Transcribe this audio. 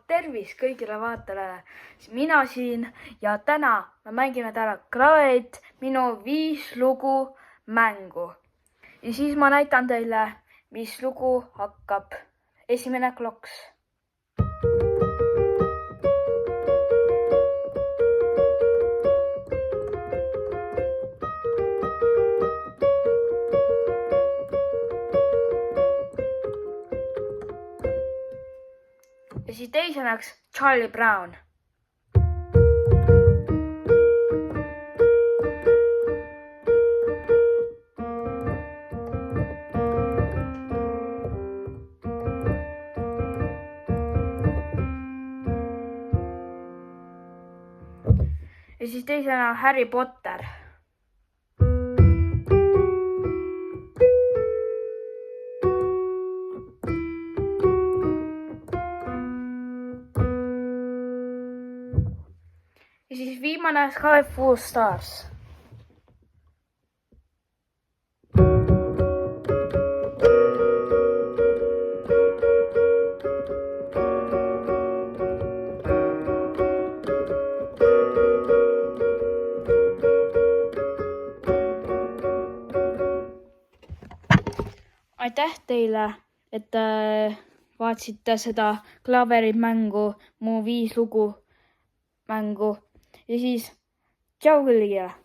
Tervist kõigile vaatajale, mina siin ja täna me mängime täna Klaverit minu 5 lugu mängu. Ja siis ma näitan teile, mis lugu hakkab. Esimene kloks. Ja siis teisenaks Charlie Brown. Ja siis teisena Harry Potter. Ja siis viimane Sky Full Stars. Aitäh teile, et vaatasite seda Klaveri mängu, mu 5 lugu mängu. Ja siis tšau kõigile!